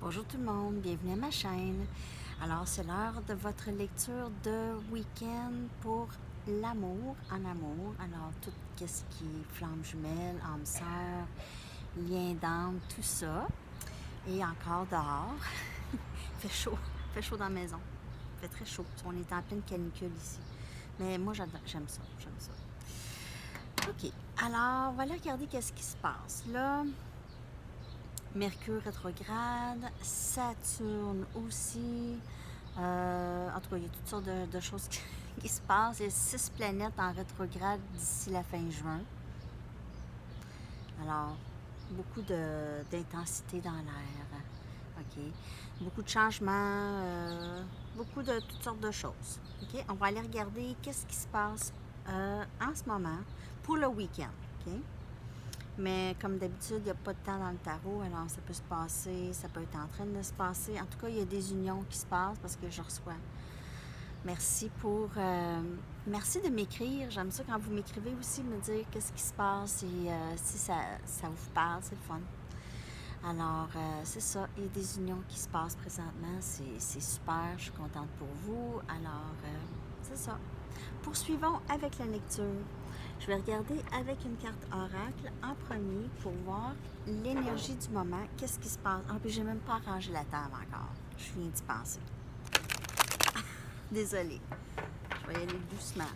Bonjour tout le monde, bienvenue à ma chaîne. Alors, c'est l'heure de votre lecture de week-end pour l'amour en amour. Alors, tout ce qui est flamme jumelle, âme sœur, lien d'âme, tout ça. Et encore dehors, il fait chaud dans la maison. Il fait très chaud. On est en pleine canicule ici. Mais moi, j'aime ça, j'aime ça. OK, alors, on va aller regarder qu'est-ce qui se passe. Là, Mercure rétrograde, Saturne aussi. En tout cas, il y a toutes sortes de choses qui se passent. Il y a 6 planètes en rétrograde d'ici la fin juin. Alors, beaucoup d'intensité dans l'air. OK. Beaucoup de changements, beaucoup de toutes sortes de choses. OK. On va aller regarder qu'est-ce qui se passe en ce moment pour le week-end. OK. Mais comme d'habitude, il n'y a pas de temps dans le tarot, alors ça peut se passer, ça peut être en train de se passer. En tout cas, il y a des unions qui se passent parce que je reçois. Merci merci de m'écrire. J'aime ça quand vous m'écrivez aussi, me dire qu'est-ce qui se passe et si ça vous parle, c'est le fun. Alors, c'est ça, il y a des unions qui se passent présentement, c'est super, je suis contente pour vous. Alors, c'est ça. Poursuivons avec la lecture. Je vais regarder avec une carte oracle en premier pour voir l'énergie du moment, qu'est-ce qui se passe. Ah, puis j'ai même pas arrangé la table encore. Je viens d'y penser. Désolée. Je vais y aller doucement.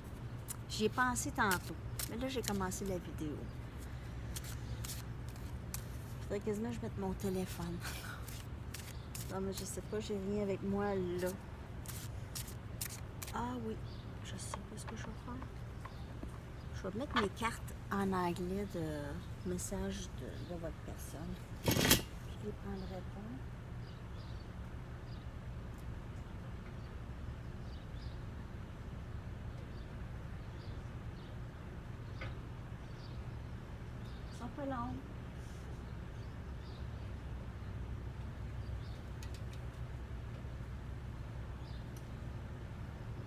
J'y ai pensé tantôt. Mais là, j'ai commencé la vidéo. Il faudrait quasiment que je mette mon téléphone. Non, mais je sais pas, j'ai rien avec moi là. Ah oui, je sais pas ce que je vais faire. Je vais mettre mes cartes en anglais de message de votre personne. Je les prendrai pas. Ils sont pas longs.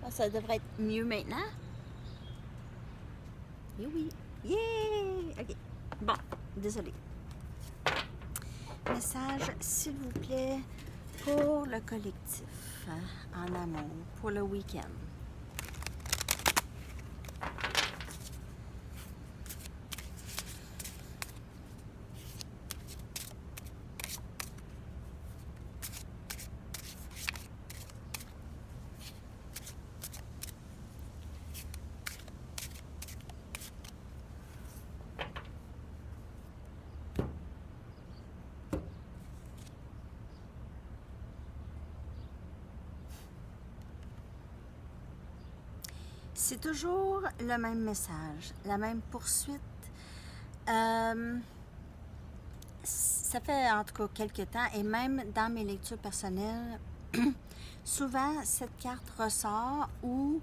Ah, ça devrait être mieux maintenant. Et oui. Yeah! OK. Bon, désolé. Message, s'il vous plaît, pour le collectif en amour, pour le week-end. C'est toujours le même message, la même poursuite. Ça fait en tout cas quelques temps, et même dans mes lectures personnelles, souvent cette carte ressort ou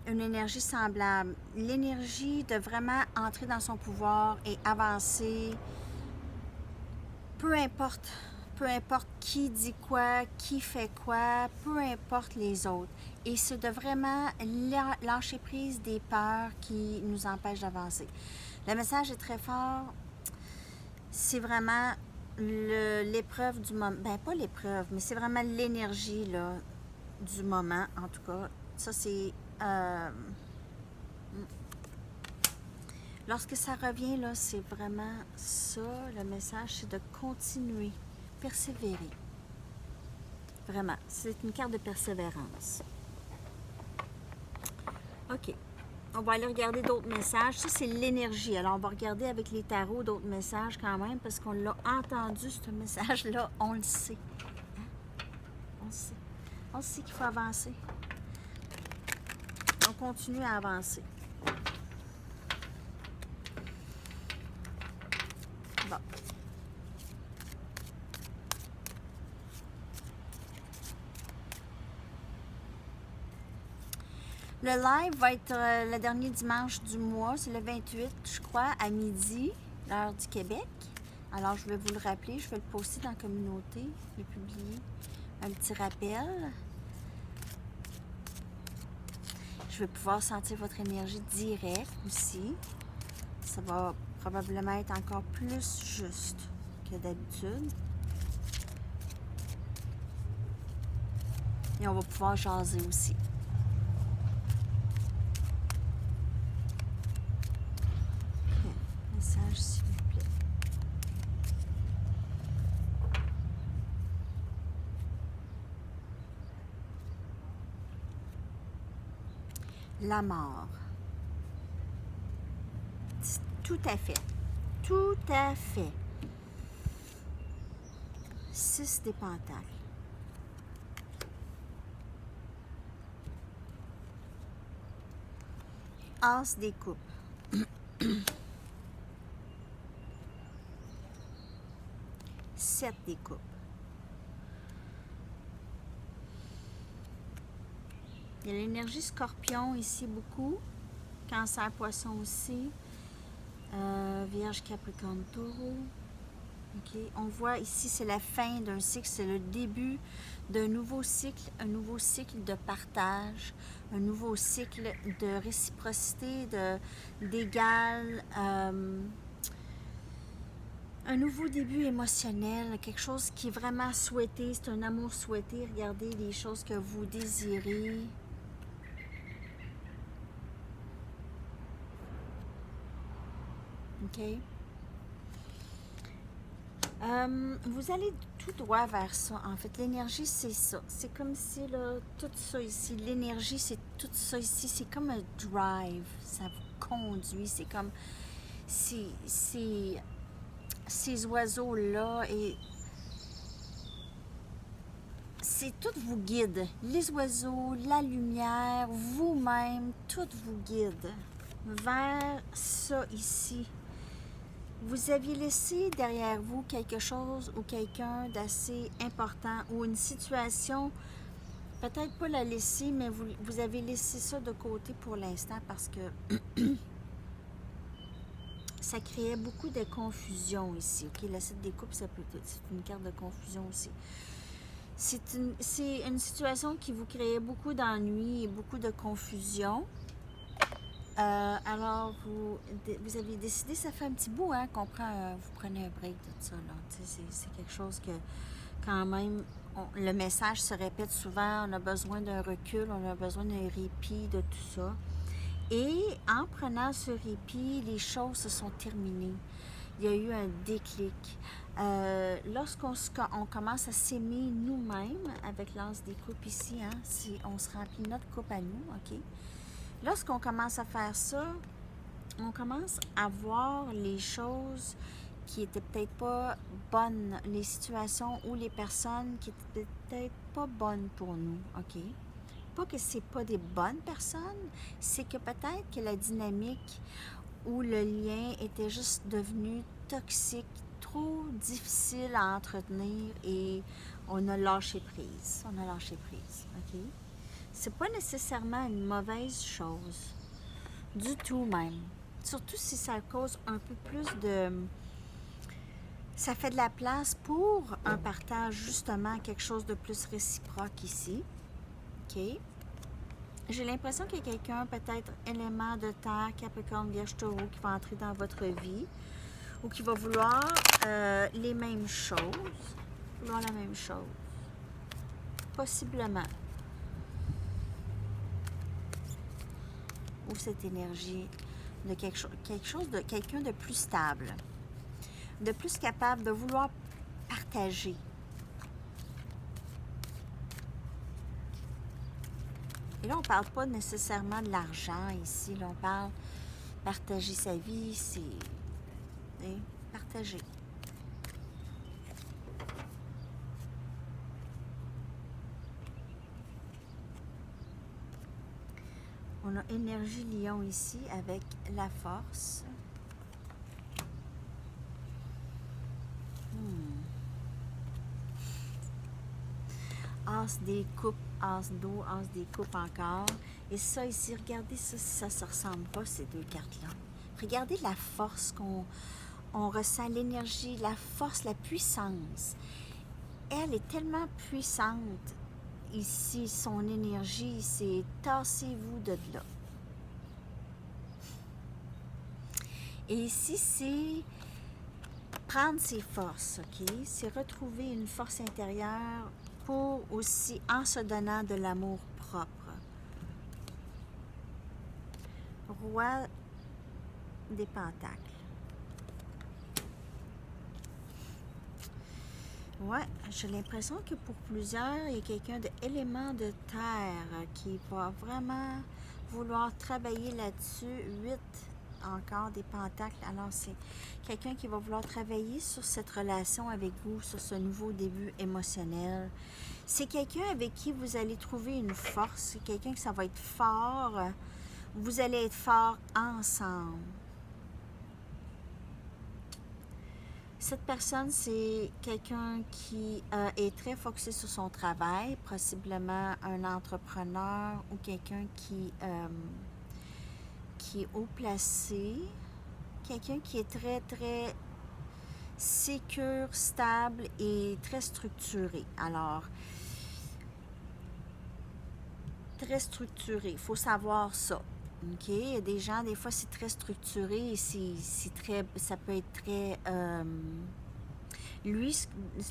une énergie semblable. L'énergie de vraiment entrer dans son pouvoir et avancer, peu importe qui dit quoi, qui fait quoi, peu importe les autres. Et c'est de vraiment lâcher prise des peurs qui nous empêchent d'avancer. Le message est très fort. C'est vraiment l'épreuve du moment. Ben, pas l'épreuve, mais c'est vraiment l'énergie là, du moment, en tout cas. Ça, c'est... lorsque ça revient, là, c'est vraiment ça. Le message, c'est de continuer, persévérer. Vraiment, c'est une carte de persévérance. OK. On va aller regarder d'autres messages. Ça, c'est l'énergie. Alors, on va regarder avec les tarots d'autres messages quand même, parce qu'on l'a entendu, ce message-là. On le sait. Hein? On le sait. On sait qu'il faut avancer. On continue à avancer. Bon. Le live va être le dernier dimanche du mois, c'est le 28, je crois, à midi, l'heure du Québec. Alors, je vais vous le rappeler, je vais le poster dans la communauté, le publier, un petit rappel. Je vais pouvoir sentir votre énergie directe aussi. Ça va probablement être encore plus juste que d'habitude. Et on va pouvoir jaser aussi. Ok. Message, s'il vous plaît. La mort. Tout à fait. Tout à fait. 6 des pentacles. As des coupes. 7 des coupes. Il y a l'énergie scorpion ici beaucoup. Cancer, poisson aussi. Vierge, capricorne, taureau. Okay. On voit ici, c'est la fin d'un cycle, c'est le début d'un nouveau cycle de partage, un nouveau cycle de réciprocité, d'égal, un nouveau début émotionnel, quelque chose qui est vraiment souhaité, c'est un amour souhaité. Regardez les choses que vous désirez. OK? Vous allez tout droit vers ça. En fait, l'énergie, c'est ça. C'est comme si, là, tout ça ici, l'énergie, c'est tout ça ici. C'est comme un drive. Ça vous conduit. C'est comme ces oiseaux-là. Et c'est tout vous guide. Les oiseaux, la lumière, vous-même, tout vous guide vers ça ici. Vous aviez laissé derrière vous quelque chose ou quelqu'un d'assez important ou une situation, peut-être pas la laisser, mais vous avez laissé ça de côté pour l'instant parce que ça créait beaucoup de confusion ici. OK, la 7 des coupes, c'est une carte de confusion aussi. C'est une situation qui vous créait beaucoup d'ennuis et beaucoup de confusion. Alors, vous avez décidé, ça fait un petit bout, hein, vous prenez un break de ça, là. C'est quelque chose que, quand même, le message se répète souvent, on a besoin d'un recul, on a besoin d'un répit de tout ça. Et en prenant ce répit, les choses se sont terminées. Il y a eu un déclic. Lorsqu'on commence à s'aimer nous-mêmes, avec l'as des coupes ici, hein, on se remplit notre coupe à nous, OK? Lorsqu'on commence à faire ça, on commence à voir les choses qui étaient peut-être pas bonnes, les situations ou les personnes qui étaient peut-être pas bonnes pour nous, OK? Pas que c'est pas des bonnes personnes, c'est que peut-être que la dynamique ou le lien était juste devenu toxique, trop difficile à entretenir et on a lâché prise. On a lâché prise, OK? C'est pas nécessairement une mauvaise chose. Du tout même. Surtout si ça cause un peu plus de... Ça fait de la place pour un partage, justement, quelque chose de plus réciproque ici. OK? J'ai l'impression qu'il y a quelqu'un, peut-être élément de terre, Capricorne, Vierge, Taureau, qui va entrer dans votre vie ou qui va vouloir les mêmes choses. Vouloir la même chose. Possiblement. Ou cette énergie de quelqu'un de plus stable, de plus capable de vouloir partager. Et là, on ne parle pas nécessairement de l'argent ici. Là, on parle partager sa vie, c'est partager. On a énergie lion ici avec la force. As des coupes, as d'eau, as des coupes encore. Et ça ici, regardez ça, si ça se ressemble pas, ces deux cartes-là. Regardez la force on ressent, l'énergie, la force, la puissance. Elle est tellement puissante. Ici, son énergie, c'est tassez-vous de là. Et ici, c'est prendre ses forces, OK? C'est retrouver une force intérieure pour aussi en se donnant de l'amour propre. Roi des Pentacles. Ouais, j'ai l'impression que pour plusieurs, il y a quelqu'un d'élément de terre qui va vraiment vouloir travailler là-dessus. 8 encore des pentacles. Alors, c'est quelqu'un qui va vouloir travailler sur cette relation avec vous, sur ce nouveau début émotionnel. C'est quelqu'un avec qui vous allez trouver une force. C'est quelqu'un que ça va être fort. Vous allez être fort ensemble. Cette personne, c'est quelqu'un qui est très focusé sur son travail, possiblement un entrepreneur ou quelqu'un qui est haut placé, quelqu'un qui est très, très sécure, stable et très structuré. Alors, très structuré, il faut savoir ça. OK? Il y a des gens, des fois, c'est très structuré et ça peut être très... lui,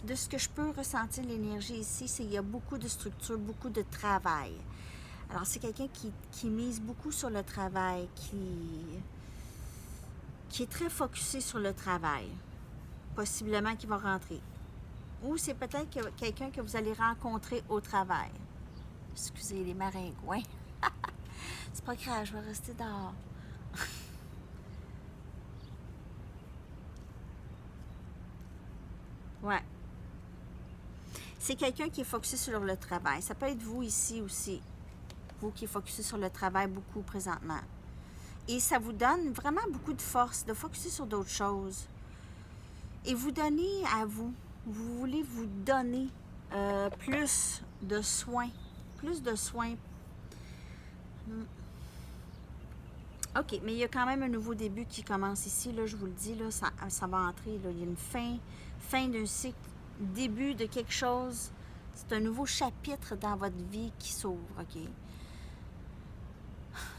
de ce que je peux ressentir l'énergie ici, c'est qu'il y a beaucoup de structure, beaucoup de travail. Alors, c'est quelqu'un qui mise beaucoup sur le travail, qui est très focusé sur le travail, possiblement qui va rentrer. Ou c'est peut-être quelqu'un que vous allez rencontrer au travail. Excusez les maringouins. C'est pas grave, je vais rester dehors. Ouais. C'est quelqu'un qui est focusé sur le travail. Ça peut être vous ici aussi. Vous qui êtes focusé sur le travail beaucoup présentement. Et ça vous donne vraiment beaucoup de force de focuser sur d'autres choses. Et vous donnez à vous. Vous voulez vous donner plus de soins. Plus de soins. OK, mais il y a quand même un nouveau début qui commence ici. Là, je vous le dis, là, ça va entrer. Là. Il y a une fin d'un cycle, début de quelque chose. C'est un nouveau chapitre dans votre vie qui s'ouvre, OK?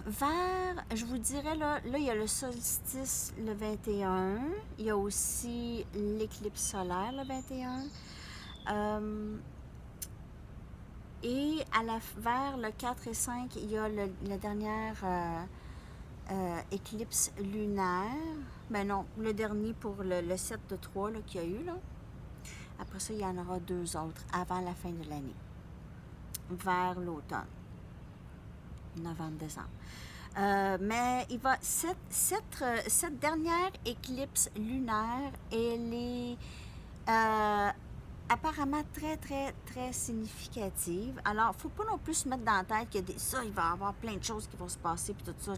Vers, je vous dirais, là, il y a le solstice le 21. Il y a aussi l'éclipse solaire le 21. Et vers le 4 et 5, il y a la dernière éclipse lunaire. Ben non, le dernier pour le 7 de 3 qu'il y a eu. Là. Après ça, il y en aura 2 autres avant la fin de l'année. Vers l'automne. Novembre-décembre. Mais il va cette dernière éclipse lunaire, elle est apparemment très, très, très significative. Alors, il ne faut pas non plus se mettre dans la tête que il va y avoir plein de choses qui vont se passer, puis tout ça.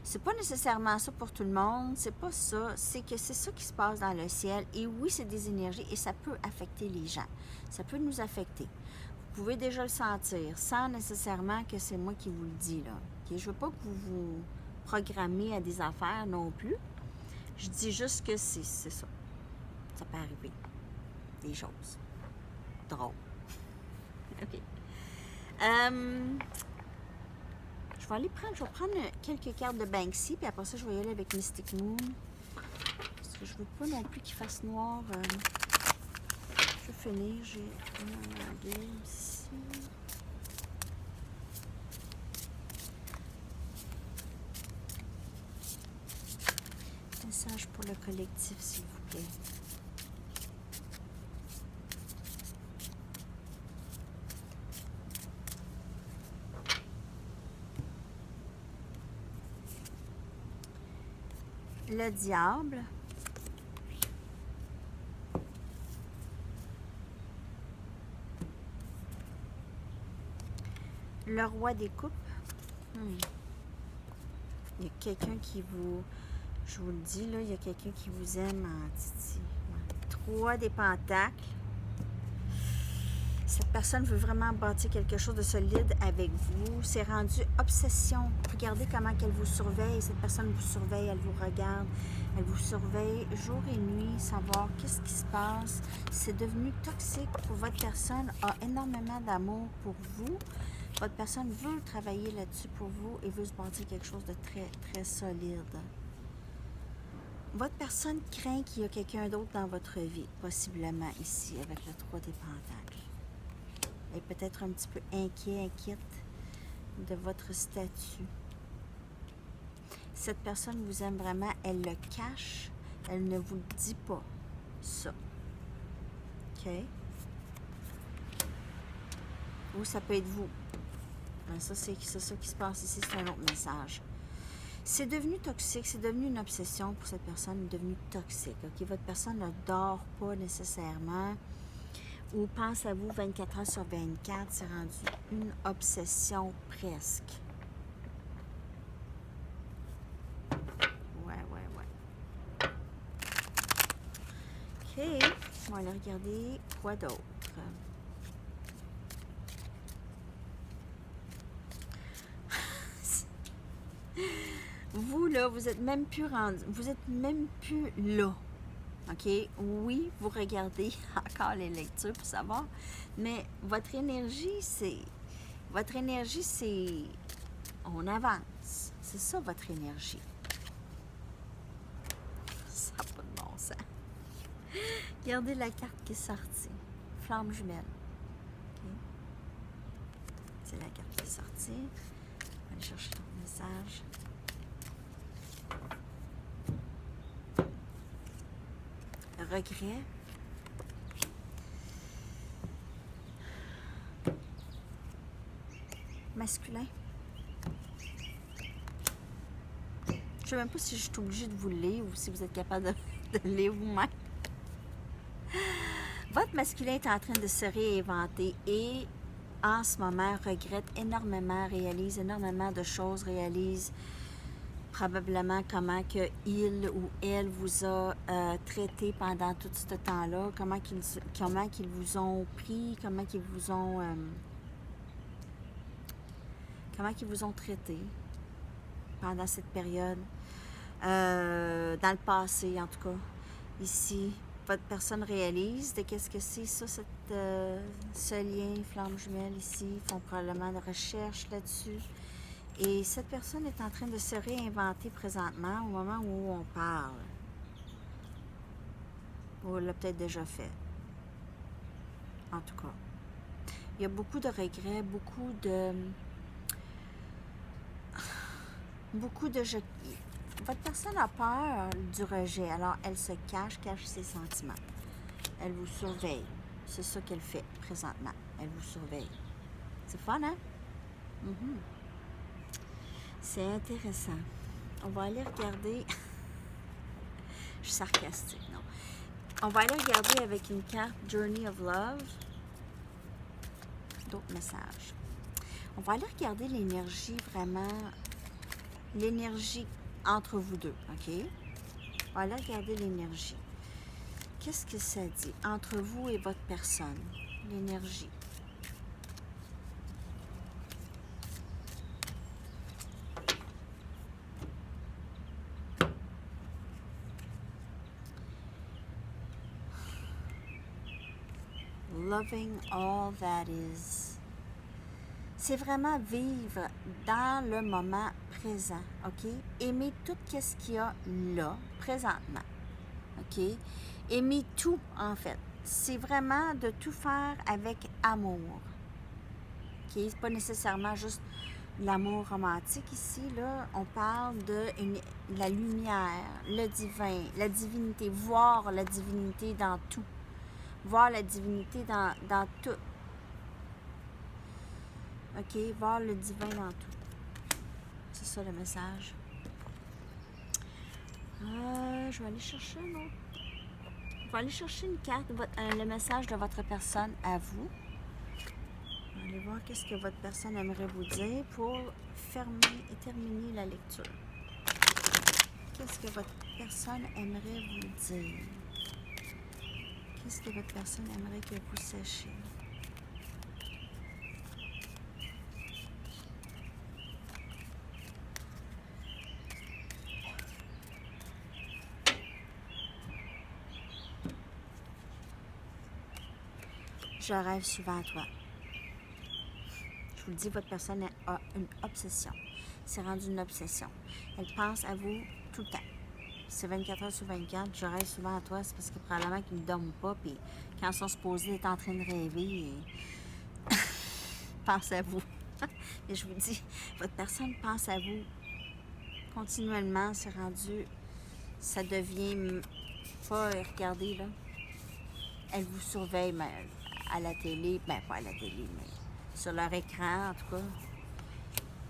C'est pas nécessairement ça pour tout le monde, c'est pas ça. C'est que c'est ça qui se passe dans le ciel. Et oui, c'est des énergies et ça peut affecter les gens. Ça peut nous affecter. Vous pouvez déjà le sentir, sans nécessairement que c'est moi qui vous le dis, là. Okay? Je veux pas que vous vous programmez à des affaires non plus. Je dis juste que c'est ça. Ça peut arriver. Des choses drôles. OK. Je vais prendre quelques cartes de Banksy, puis après ça, je vais y aller avec Mystic Moon. Parce que je veux pas non plus qu'il fasse noir. Je vais finir. J'ai un deux ici. Message pour le collectif, s'il vous plaît. Le diable. Le roi des coupes. Il y a quelqu'un qui vous... Je vous le dis, là, il y a quelqu'un qui vous aime en titi. Ouais. 3 des pentacles. Cette personne veut vraiment bâtir quelque chose de solide avec vous. C'est rendu obsession. Regardez comment elle vous surveille. Cette personne vous surveille, elle vous regarde. Elle vous surveille jour et nuit, savoir qu'est-ce qui se passe. C'est devenu toxique pour votre personne, a énormément d'amour pour vous. Votre personne veut travailler là-dessus pour vous et veut se bâtir quelque chose de très, très solide. Votre personne craint qu'il y a quelqu'un d'autre dans votre vie, possiblement ici, avec le 3 des pentacles. est peut-être un petit peu inquiète de votre statut. Cette personne vous aime vraiment, elle le cache, elle ne vous le dit pas, ça. OK? Ou ça peut être vous. Ben ça, c'est ça qui se passe ici, c'est un autre message. C'est devenu toxique, c'est devenu une obsession pour cette personne, devenue toxique. OK? Votre personne ne dort pas nécessairement ou pense à vous 24 heures sur 24, c'est rendu une obsession presque. Ouais. OK, on va aller regarder quoi d'autre. Vous, là, vous êtes même plus rendu, vous êtes même plus là. OK? Oui, vous regardez encore les lectures pour savoir, mais votre énergie, c'est... On avance. C'est ça, votre énergie. Ça n'a pas de bon sens. Regardez la carte qui est sortie. Flamme jumelle. Okay. C'est la carte qui est sortie. On va aller chercher ton message. Regret. Masculin. Je ne sais même pas si je suis obligée de vous le lire ou si vous êtes capable de le lire vous-même. Votre masculin est en train de se réinventer et en ce moment regrette énormément, réalise énormément de choses, réalise probablement comment que il ou elle vous a traité pendant tout ce temps-là, comment qu'ils vous ont pris, comment qu'ils vous ont traité pendant cette période, dans le passé en tout cas. Ici, votre personne réalise de qu'est-ce que c'est ça, ce lien flamme jumelle ici. Ils font probablement de recherches là-dessus. Et cette personne est en train de se réinventer présentement au moment où on parle. Ou l'a peut-être déjà fait. En tout cas. Il y a beaucoup de regrets, beaucoup de... Votre personne a peur du rejet, alors elle se cache ses sentiments. Elle vous surveille. C'est ça qu'elle fait présentement. Elle vous surveille. C'est fun, hein? Mm-hmm. C'est intéressant. On va aller regarder... Je suis sarcastique, non? On va aller regarder avec une carte Journey of Love. D'autres messages. On va aller regarder l'énergie vraiment... L'énergie entre vous deux, OK? On va aller regarder l'énergie. Qu'est-ce que ça dit entre vous et votre personne? L'énergie. Loving all that is. C'est vraiment vivre dans le moment présent, OK? Aimer tout ce qu'il y a là, présentement, OK? Aimer tout, en fait. C'est vraiment de tout faire avec amour, OK? C'est pas nécessairement juste l'amour romantique ici, là. On parle de la lumière, le divin, la divinité, voir la divinité dans tout. Voir la divinité dans tout. OK? Voir le divin dans tout. C'est ça le message. Je vais aller chercher un autre. Je vais aller chercher une carte, le message de votre personne à vous. On va aller voir qu'est-ce que votre personne aimerait vous dire pour fermer et terminer la lecture. Qu'est-ce que votre personne aimerait vous dire? Qu'est-ce que votre personne aimerait que vous sachiez? Je rêve souvent à toi. Je vous le dis, votre personne a une obsession. C'est rendu une obsession. Elle pense à vous tout le temps. C'est 24 heures sur 24. Je rêve souvent à toi. C'est parce que probablement qu'ils ne dorment pas. Puis quand ils sont supposés être en train de rêver, pense à vous. Et je vous dis, votre personne pense à vous continuellement. C'est rendu, ça devient pas, regardez là, elle vous surveille mais à la télé, ben pas à la télé, mais sur leur écran en tout cas.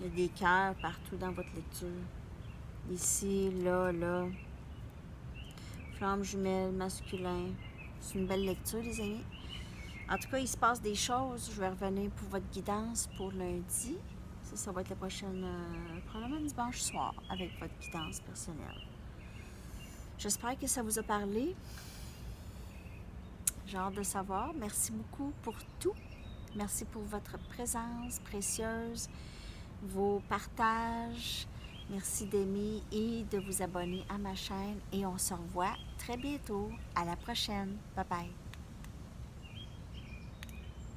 Il y a des cœurs partout dans votre lecture. Ici, là, là. Flamme jumelle, masculin. C'est une belle lecture, les amis. En tout cas, il se passe des choses. Je vais revenir pour votre guidance pour lundi. Ça va être la prochaine, probablement dimanche soir, avec votre guidance personnelle. J'espère que ça vous a parlé. J'ai hâte de savoir. Merci beaucoup pour tout. Merci pour votre présence précieuse, vos partages. Merci d'aimer et de vous abonner à ma chaîne. Et on se revoit très bientôt. À la prochaine. Bye bye.